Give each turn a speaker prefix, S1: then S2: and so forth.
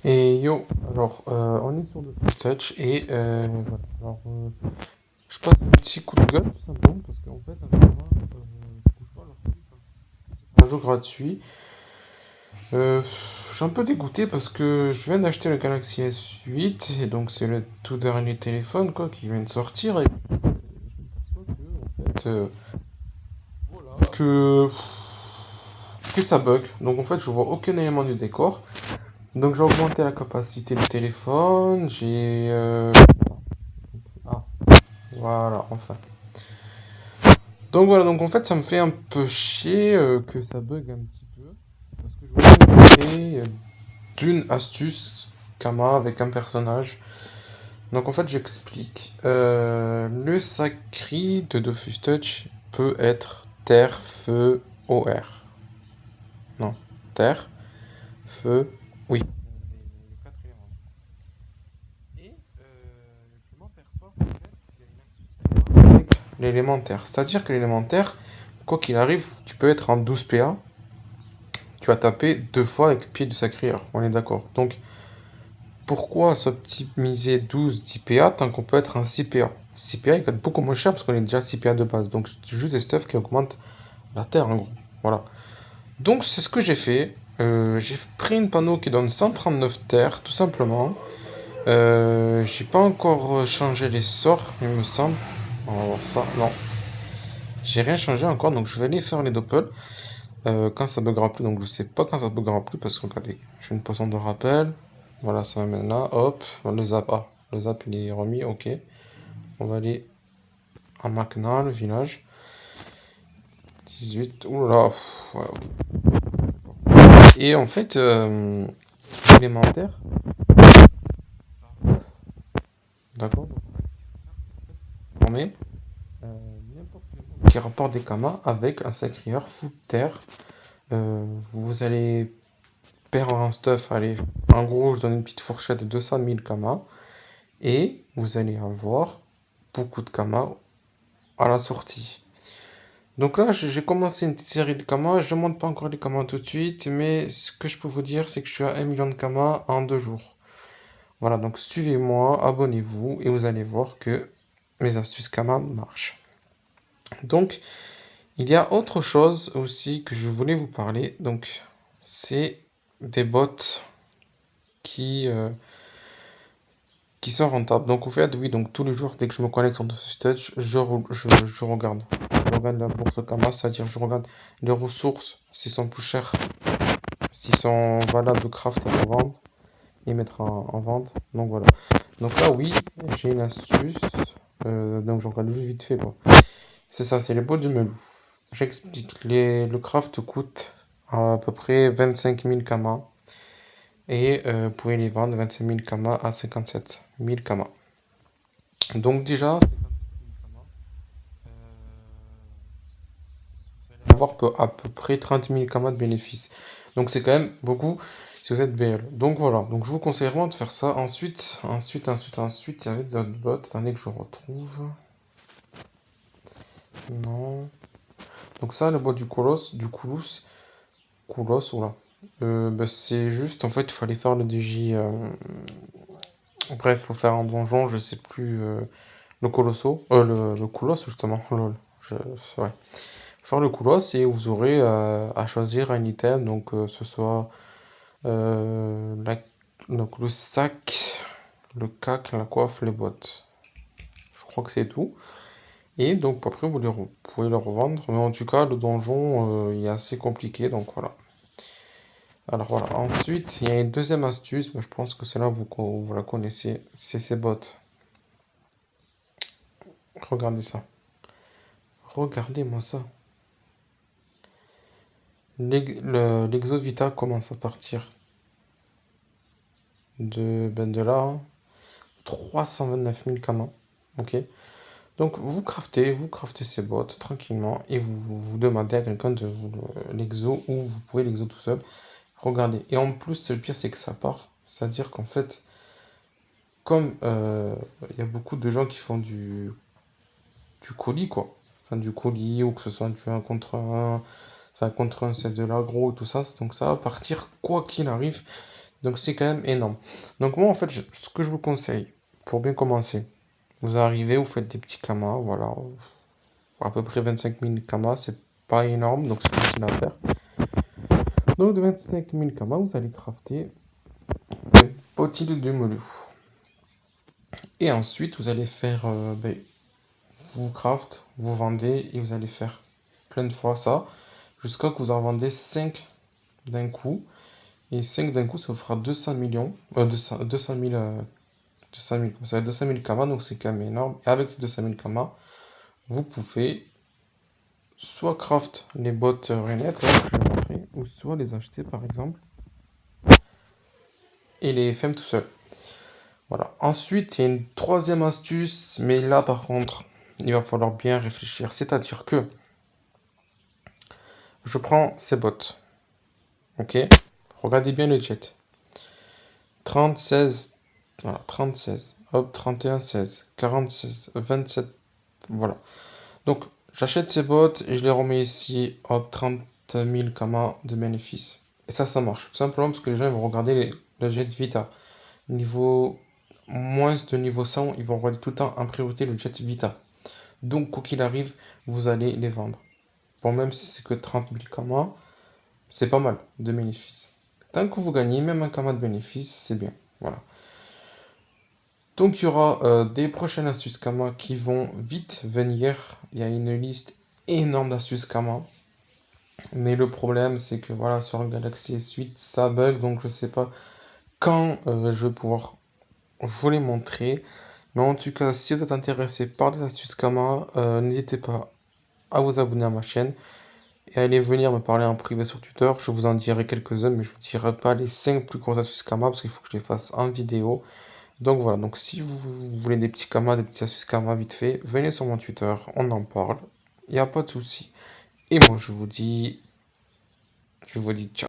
S1: Et yo, alors on est sur le Full Touch et voilà. Alors, je passe un petit coup de gueule tout simplement parce qu'en fait, un moment, je couche pas leur truc, hein. C'est un jeu gratuit. Je suis un peu dégoûté parce que je viens d'acheter le Galaxy S8 et donc c'est le tout dernier téléphone quoi qui vient de sortir et je m'aperçois que en fait voilà, que ça bug. Donc en fait, je vois aucun élément du décor. Donc j'ai augmenté la capacité du téléphone, ah, voilà, enfin. Donc voilà, donc en fait ça me fait un peu chier que ça bug un petit peu. Parce que je voulais vous parler d'une astuce Kama avec un personnage. Donc en fait j'explique. Le sacri de Dofus Touch peut être terre, feu, OR. Non, terre, feu, oui. Les quatre éléments. Et je m'aperçois qu'en fait, il y a une astuce qui avec l'élémentaire. C'est-à-dire que l'élémentaire, quoi qu'il arrive, tu peux être en 12 PA, tu vas taper deux fois avec le pied du sacrieur, on est d'accord. Donc, pourquoi s'optimiser 12-10 PA tant qu'on peut être en 6 PA? 6 PA, il coûte beaucoup moins cher parce qu'on est déjà 6 PA de base. Donc, c'est juste des stuffs qui augmentent la terre, en gros. Voilà. Donc, c'est ce que j'ai fait. J'ai pris une panneau qui donne 139 terres, tout simplement. J'ai pas encore changé les sorts, il me semble. On va voir ça. Non, j'ai rien changé encore, donc je vais aller faire les doppels quand ça buggera plus. Donc je sais pas quand ça buggera plus parce que regardez, j'ai une potion de rappel. Voilà, ça m'amène là. Hop, le zap. Ah, le zap il est remis. Ok, on va aller à Macna, le village. 18. Oula, ouais, ok. Et en fait, élémentaire. D'accord. Donc, on met n'importe quel mot qui rapporte des kamas avec un sacrieur full terre. Vous allez perdre un stuff, allez, en gros, je donne une petite fourchette de 200 000 kamas, et vous allez avoir beaucoup de kamas à la sortie. Donc là, j'ai commencé une petite série de kamas, je ne monte pas encore les kamas tout de suite, mais ce que je peux vous dire, c'est que je suis à 1 million de kamas en 2 jours. Voilà, donc suivez-moi, abonnez-vous, et vous allez voir que mes astuces kamas marchent. Donc, il y a autre chose aussi que je voulais vous parler, donc c'est des bots qui, euh, qui sont rentables. Donc au fait, oui, donc tous les jours, dès que je me connecte sur Touch, je regarde. Je regarde la bourse Kama, c'est-à-dire je regarde les ressources, s'ils sont plus chers, s'ils sont valables de craft et de vendre, et mettre en vente. Donc voilà. Donc là, oui, j'ai une astuce. Donc je regarde juste vite fait, quoi. C'est ça, c'est les bots du melou. J'explique. Le craft coûte à peu près 25 000 Kama. Et vous pouvez les vendre 25 000 Kama à 57 000 Kama. Donc déjà, vous allez avoir à peu près 30 000 Kama de bénéfices. Donc c'est quand même beaucoup si vous êtes BL. Donc voilà, donc je vous conseille vraiment de faire ça. Ensuite, il y avait d'autres bots. Attendez que je retrouve. Non. Donc ça, le bot du Colosse, du Koulos, voilà. Bah, c'est juste, en fait, il fallait faire le DJ. Bref, il faut faire un donjon, je sais plus. Le Colosso, le Koulos justement, lol. Ouais. Faire le Koulos et vous aurez à choisir un item, donc ce soit la- donc le sac, le cac, la coiffe, les bottes. Je crois que c'est tout. Et donc après vous pouvez le revendre, mais en tout cas le donjon il est assez compliqué, donc voilà. Alors voilà, ensuite il y a une deuxième astuce, mais je pense que celle-là vous la connaissez, c'est ces bottes. Regardez ça. Regardez-moi ça. L'Exovita commence à partir de là, hein, 329 000 canons. Ok. Donc vous craftez ces bots tranquillement et vous demandez à quelqu'un de vous l'exo ou vous pouvez l'exo tout seul. Regardez. Et en plus, le pire, c'est que ça part. C'est-à-dire qu'en fait, comme il y a beaucoup de gens qui font du colis, quoi. Enfin, du colis ou que ce soit du 1 contre 1, enfin, contre un, c'est de l'agro, tout ça. Donc ça va partir quoi qu'il arrive. Donc c'est quand même énorme. Donc moi en fait, ce que je vous conseille, pour bien commencer, vous arrivez, vous faites des petits kamas, voilà, à peu près 25 000 kamas, c'est pas énorme, donc c'est facile à faire. Donc de 25 000 kamas, vous allez crafter des bottines de melu. Et ensuite, vous allez faire, vous craft, vous vendez, et vous allez faire plein de fois ça, jusqu'à que vous en vendez 5 d'un coup. Et 5 d'un coup, ça vous fera 200 millions, 200 000, 200 000, ça va être 200 000 kamas, donc c'est quand même énorme. Et avec ces 200 000 kamas, vous pouvez soit craft les bots Renet, là, que je vais montrer, ou soit les acheter par exemple, et les FM tout seul. Voilà. Ensuite, il y a une troisième astuce, mais là par contre, il va falloir bien réfléchir. C'est-à-dire que je prends ces bots, ok? Regardez bien le jet. 30, 16, voilà, 30, 16, hop, 31, 16, 40, 16, 27, voilà. Donc, j'achète ces bots et je les remets ici, hop, 30 000 kamas de bénéfices. Et ça marche. Tout simplement parce que les gens ils vont regarder le jet Vita. Niveau moins de niveau 100, ils vont regarder tout le temps en priorité le jet Vita. Donc, quoi qu'il arrive, vous allez les vendre. Bon, même si c'est que 30 000 kamas, c'est pas mal de bénéfices. Tant que vous gagnez, même un kama de bénéfices, c'est bien. Voilà. Donc il y aura des prochaines astuces Kama qui vont vite venir. Il y a une liste énorme d'astuces Kama. Mais le problème c'est que voilà sur le Galaxy S8 ça bug donc je sais pas quand je vais pouvoir vous les montrer. Mais en tout cas si vous êtes intéressé par des astuces Kama, n'hésitez pas à vous abonner à ma chaîne et à aller venir me parler en privé sur Twitter. Je vous en dirai quelques-uns mais je vous dirai pas les 5 plus grosses astuces Kama parce qu'il faut que je les fasse en vidéo. Donc voilà, donc si vous voulez des petits kamas, des petits astuces kamas vite fait, venez sur mon Twitter, on en parle, il n'y a pas de souci. Et moi je vous dis ciao.